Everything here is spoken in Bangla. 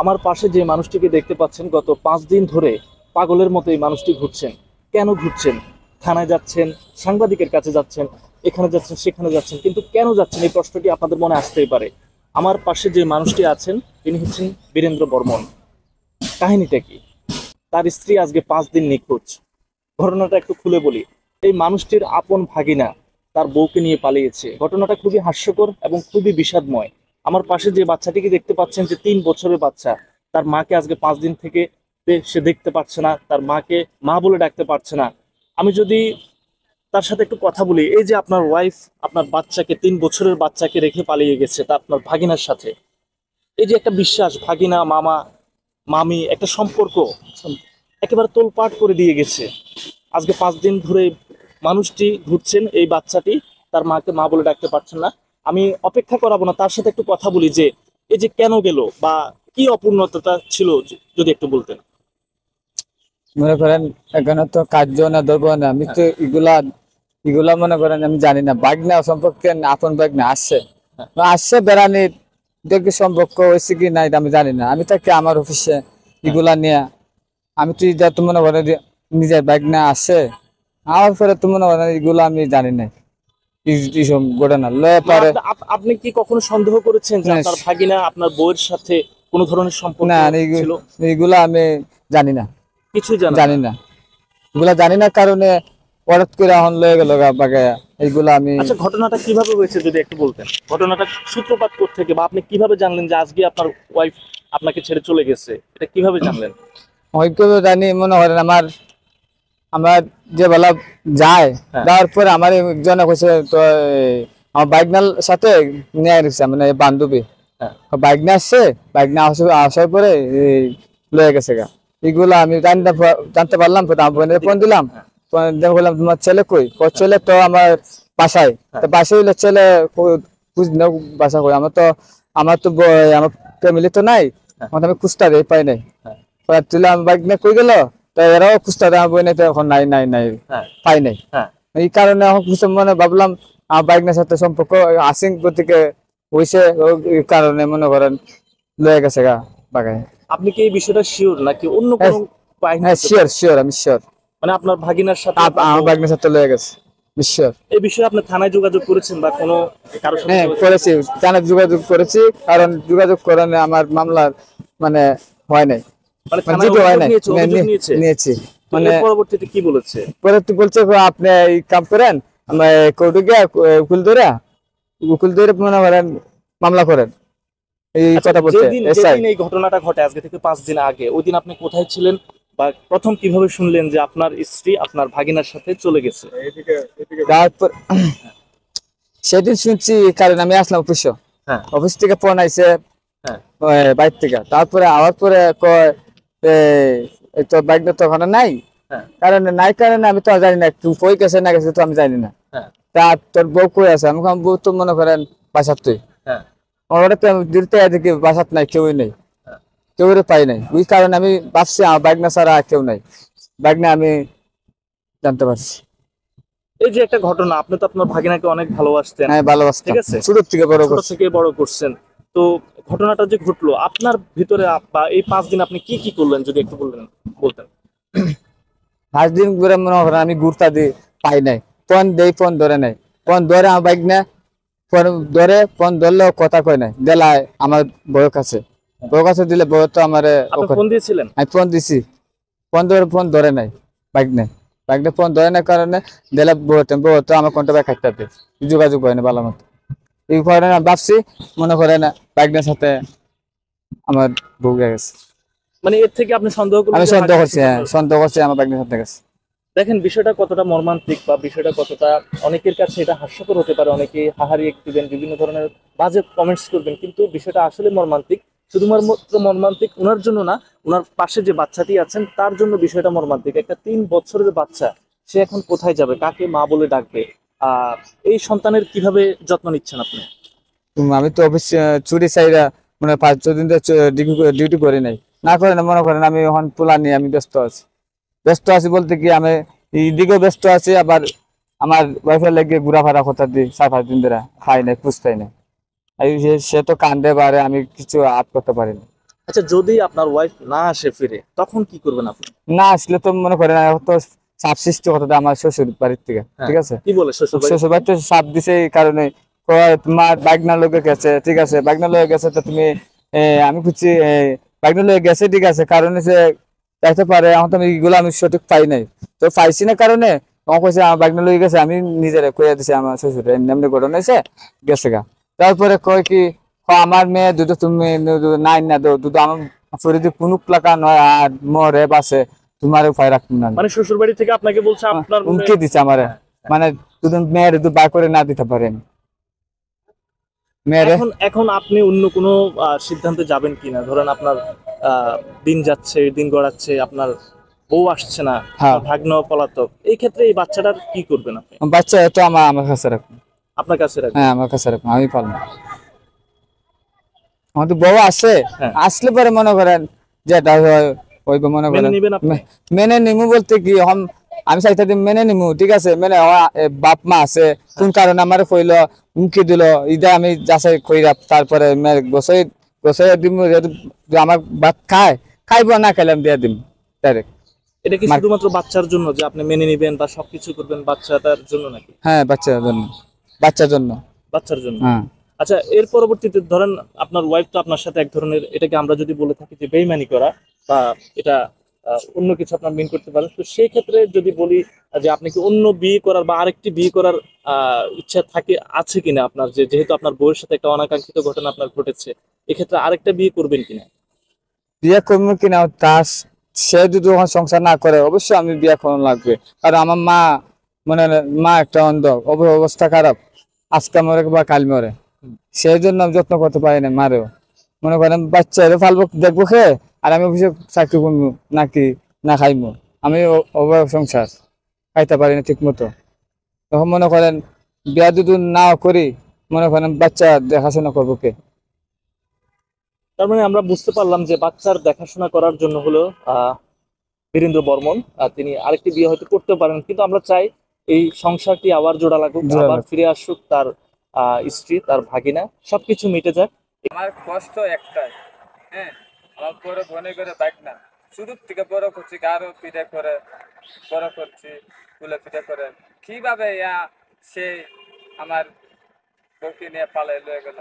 আমার পাশে যে মানুষটিকে দেখতে পাচ্ছেন গত 5 দিন ধরে পাগলের মতো এই মানুষটি ঘুরছেন। কেন ঘুরছেন? থানায় যাচ্ছেন, সাংবাদিকের কাছে যাচ্ছেন, এখানে যাচ্ছেন সেখানে যাচ্ছেন, কিন্তু কেন যাচ্ছেন এই প্রশ্নটি আপনাদের মনে আসতেই পারে। আমার পাশে যে মানুষটি আছেন তিনি হচ্ছেন বীরেন্দ্র বর্মন। কাহিনীটা কি? তার স্ত্রী আজকে 5 দিন নিখোঁজ। ঘটনাটা একটু খুলে বলি। এই মানুষটির আপন ভাগিনা তার বউকে নিয়ে পালিয়েছে। ঘটনাটা খুবই হাস্যকর এবং খুবই বিষাদময়। আমার পাশে যে বাচ্চাটিকে দেখতে পাচ্ছেন, যে 3 বছরের বাচ্চা, তার মাকে আজকে 5 দিন থেকে সে দেখতে পাচ্ছে না, তার মাকে মা বলে ডাকতে পারছে না। আমি যদি তার সাথে একটু কথা বলি, এই যে আপনার ওয়াইফ আপনার বাচ্চাকে, 3 বছরের বাচ্চাকে রেখে পালিয়ে গেছে তা আপনার ভাগিনার সাথে, এই যে একটা বিশ্বাস, ভাগিনা মামা মামি একটা সম্পর্ক একেবারে তোলপাট করে দিয়ে গেছে। আজকে 5 দিন ধরে মানুষটি ঘুরছেন, এই বাচ্চাটি তার মাকে মা বলে ডাকতে পারছেন না। আমি অপেক্ষা করাবো না, তার সাথে একটু কথা বলি যে এই যে কেন গেল বা কি অপূর্ণতা ছিল, যদি একটু বলতেন। মনে করেন এখানে তো কার্য না ধরবো না, আমি তো এগুলা এগুলা মনে করেন আমি জানি না। বাগনা সম্পর্কে আপন বাগনা আসছে আসছে বেড়ানির দেখবে সম্পর্ক হয়েছে কি নাই আমি জানি না। আমি তাকে আমার অফিসে এগুলা নিয়ে আমি তুই যা তো মনে করেন নিজের বাগনা আসছে আমার পরে তো মনে করেন এগুলো আমি জানি না। এইসব ঘটনা লয়ে না, পারে আপনি কি কখনো সন্দেহ করেছেন যে আপনার ভাগিনা আপনার বউয়ের সাথে কোনো ধরনের সম্পর্ক না, ছিল? এগুলা আমি জানি না, কিছুই জানেন জানি না? না, এগুলা জানি না কারণে হঠাৎ করে এখন লয়ে গেল বাগে এইগুলা আমি। আচ্ছা, ঘটনাটা কিভাবে হয়েছে যদি একটু বলতেন। ঘটনাটা সূত্রপাত থেকে বা আপনি কিভাবে জানলেন যে আজকে আপনার ওয়াইফ আপনাকে ছেড়ে চলে গেছে, এটা কিভাবে জানলেন? হয়তো জানি মনে করেন আমার আমার যে বেলা যায় হ্যাঁ। যাওয়ার পরে আমার একজনে কইছে তো আমার বাইকনার সাথে নিয়ে গেছে মানে বান্ধবী হ্যাঁ। বাইক নিয়ে আসছে, বাইক নিয়ে আসার পরে লয়ে গেছে গা। এগুলো আমি জানতে পারলাম, আমার বোনের ফোন দিলাম, বললাম তোমার ছেলে কই? ছেলে তো আমার বাসায়। তো বাসায় হইলে ছেলে খুঁজ না, বাসা কই? আমার তো আমার ফ্যামিলি তো নাই, আমি খুঁজতে পাই নাই। তুলে আমার বাইক নিয়ে কই গেল, তো এরাও খুঁজতে আমার বই নাই, তো এখন নাই নাই নাই পাই নাই। এই কারণে এখন মনে ভাবলাম আমার বাইকের সাথে সম্পর্ক আসিং থেকে হয়েছে, এই কারণে মনে করেন লয়ে গেছে গা বাগায়। আপনি কি এই বিষয়টা শিওর নাকি অন্য কোনো কাহিনী? হ্যাঁ শিওর শিওর, আমি শিওর। মানে আপনার ভাগিনার সাথে আমার বাইকের সাথে লয়ে গেছে শিওর। এই বিষয়ে আপনি থানায় যোগাযোগ করেছেন বা কোনো কারোর সাথে? হ্যাঁ করেছি, থানায় যোগাযোগ করেছি, কারণ যোগাযোগ করানো আমার মামলার মানে হয় নাই, মানে মানে থানায় যেটা হয় নাই অভিযোগ নিয়েছি। মানে পরবর্তীতে কি বলেছে? পরে বলছে আপনি এই কাম করেন, আমরা কোর্টে গিয়ে উকিল ধরে মনে করেন মামলা করেন, এই কথা বলছে। যেদিন এই ঘটনাটা ঘটে আজকে থেকে 5 দিন আগে, ওই দিন আপনি কোথায় ছিলেন বা প্রথম কিভাবে শুনলেন যে আপনার স্ত্রী আপনার ভাগিনার সাথে চলে গেছে? তারপর সেদিন শুনছি, কারণ আমি আসলাম অফিসে, অফিস থেকে ফোন আইছে বাইর থেকে। তারপরে আওয়ার পরে কয় এই তো বাইক তো ওখানে নাই, কারণে নাই কারণে আমি তো জানি না তুই কই গেছে না গেছে তো আমি জানি না। তা তোর বউ কই আছে? আমি বউ তো মনে করেন বাসাত, তুই দেখি বাসাত নাই, কেউই নেই, কেউ পাই নাই। ওই কারণে আমি ভাবছি আমার বাইক না ছাড়া কেউ নাই, বাইক না আমি জানতে পারছি। এই যে একটা ঘটনা, আপনি তো আপনার ভাগিনাকে অনেক ভালোবাসতেন। হ্যাঁ ভালোবাসতাম, ঠিক আছে, ছোট থেকে বড় করছেন। তো ঘটনাটা যে ঘটলো আপনার ভিতরে বা এই 5 দিন আপনি কি কি করলেন যদি একটু বলতেন। 5 দিন ঘুরে মনে করেন আমি ঘুরতা দিই, পাই নাই। ফোন দেই, ফোন ধরে নাই, ফোন ধরে আমার বাইক না, ফোন ধরে, ফোন ধরলেও কথা কয় নাই। দেলায় আমার বউয়ের কাছে, বউয়ের কাছে দিলে বউ তো আমার ফোন দিয়েছিলেন? আমি ফোন দিছি, ফোন ধরে নাই, বাইক নেই, বাইক নিয়ে ফোন ধরে নাই কারণে দিলে বউ তো আমার কোনটা বাইক খাইতে যোগাযোগ হয় না ভালো মতো। এই কারণে ভাবছি মনে করেন বাইক নিয়ে সাথে আমার বউ গেছে। মানে এর থেকে আপনি সন্দেহ করলেন? আমি সন্দেহ করছি, হ্যাঁ সন্দেহ করছি আমার বাইক নিয়ে সাথে গেছে। দেখেন বিষয়টা কতটা মর্মান্তিক বা বিষয়টা কতটা, অনেকের কাছে এটা হাস্যকর হতে পারে, অনেকে হাহারি দিবেন, বিভিন্ন ধরনের বাজে কমেন্টস করবেন, কিন্তু বিষয়টা আসলে মর্মান্তিক। শুধুমাত্র মর্মান্তিক ওনার জন্য না, ওনার পাশে যে বাচ্চাটি আছেন তার জন্য বিষয়টা মর্মান্তিক। একটা 3 বছরের বাচ্চা, সে এখন কোথায় যাবে, কাকে মা বলে ডাকবে? এই সন্তানের কিভাবে যত্ন নিচ্ছেন আপনি? আমি তো অফিস ছুটি চাইরা মানে 5-6 দিন ডিউটি করি নাই, না করে না মনে করেন আমি এখন পোলা নিয়ে আমি ব্যস্ত আছি বলতে কি আমি এইদিকেও ব্যস্ত আছি, আবার আমার ওয়াইফের লেগে ঘোরাফেরা কথা দিই 4-5 দিন ধরে খাই নাই, খুঁজ পাই নাই। সে তো কান্দে বারে, আমি কিছু আট করতে পারিনি। আচ্ছা, যদি আপনার ওয়াইফ না আসে ফিরে, তখন কি করবেন আপনি? না আসলে তো মনে করেন তো চাপ সৃষ্টি কথা আমার শ্বশুর বাড়ির থেকে, হ্যাঁ, ঠিক আছে। কি বলে শ্বশুর বাড়ি শ্বশুর থেকে? বাড়িতে চাপ দিছে এই কারণে, কয় তোমার বাইক না লোকে গেছে, ঠিক আছে, বাইক না লোকে গেছে তো তুমি আমি খুঁজছি বাইক না লোকে গেছে, ঠিক আছে, কারণ হচ্ছে যাইতে পারে, এখন তো আমি এগুলো আমি সঠিক পাই নাই, তো পাইছি না কারণে আমার কইছে আমার বাইক না লোকে গেছে, আমি নিজেরা কইয়া দিছি আমার শ্বশুর এমনি এমনি ঘটনা হয়েছে, গেছে গা। তারপরে কয় কি আমার মেয়ে দুধ তুমি নাই না দো দুধ আমার শরীরে কোনো প্লাকা নয় আর মরে বাসে তোমার উপায় রাখুন না, মানে শ্বশুর বাড়ি থেকে আপনাকে বলছে আপনার উমকে দিছে আমারে, মানে দুদিন মেয়ের দুধ বার করে না দিতে পারেন মেয়েরে। এখন এখন আপনি অন্য কোনো সিদ্ধান্তে যাবেন কিনা? ধরেন আপনার দিন যাচ্ছে, দিন গড়াচ্ছে, আপনার বউ আসছে না, হ্যাঁ, আপনার ভাগ্ন পলাতক, এই ক্ষেত্রে এই বাচ্চাটার কি করবেন আপনি? বাচ্চা তো আমার কাছে রাখুন। আপনার কাছে রাখবেন? হ্যাঁ, আমার কাছে রাখুন, আমি পালন। আমাদের বউ আসে, হ্যাঁ, আসলে পরে মনে করেন যেটা হয় ওই মনে মেনে করেন নিবেন আপনি? মেনে নিমু বলতে কি আমি চাইতে দিন মেনে নিমু, ঠিক আছে, মেনে বাপ মা আছে কোন কারণে আমার কইলো উমকি দিল, ইদা আমি যাচাই কইরা তারপরে মেয়ের গোসাই গোসাই দিম, যদি আমার ভাত খাইবো না খাইলাম দিয়া দিম ডাইরেক্ট। এটা কি শুধুমাত্র বাচ্চার জন্য যে আপনি মেনে নিবেন বা সবকিছু করবেন বাচ্চাটার জন্য নাকি? হ্যাঁ, বাচ্চার জন্য, বাচ্চার জন্য। বাচ্চার জন্য। হ্যাঁ, আচ্ছা, এর পরবর্তীতে ধরেন আপনার ওয়াইফ তো আপনার সাথে এক ধরনের, এটাকে আমরা যদি বলে থাকি যে বেইমানি করা, বা এটা অন্য কিছু আপনার মিন করতে পারেন, তো সেই ক্ষেত্রে যদি বলি যে আপনি কি অন্য বিয়ে করার বা আরেকটি বিয়ে করার ইচ্ছা থাকে, আছে কিনা আপনার, যে যেহেতু আপনার বউয়ের সাথে একটা অনাকাঙ্ক্ষিত ঘটনা আপনার ঘটেছে, এক্ষেত্রে আরেকটা বিয়ে করবেন কিনা? বিয়ে করবো কিনা তা সে যদি ওখানে সংসার না করে অবশ্যই আমি বিয়ে করানো লাগবে, কারণ আমার মা মানে মা একটা অন্ধ, অবস্থা খারাপ, আজকে মরে বা কাল মরে, সেই জন্য আমি যত্ন করতে পারি না মারেও, মনে করেন বাচ্চা ফালবো দেখবো খেয়ে আর আমি অফিসে চাকরি করবো নাকি না খাইবো, আমি অভাব সংসার খাইতে পারি না ঠিক মতো, তখন মনে করেন বিয়া যদি না করি মনে করেন বাচ্চা দেখাশোনা করবো কে। তার মানে আমরা বুঝতে পারলাম যে বাচ্চার দেখাশোনা করার জন্য হলো বীরেন্দ্র বর্মন তিনি আরেকটি বিয়ে হয়তো করতে পারেন, কিন্তু আমরা চাই এই সংসারটি আবার জোড়া লাগুক, জোড়া আবার লাগ। ফিরে আসুক তার স্ত্রী, তার ভাগিনা, সবকিছু মিটে যাক। আমার কষ্ট একটাই, হ্যাঁ, আমার বড় বোনে করে বাইক না শুরুর থেকে বড় করছি, আরো পিঠে করে বড় করছি, কুলে পিঠে করে কিভাবে সে আমার বউকে নিয়ে পালাই লয়ে গেল,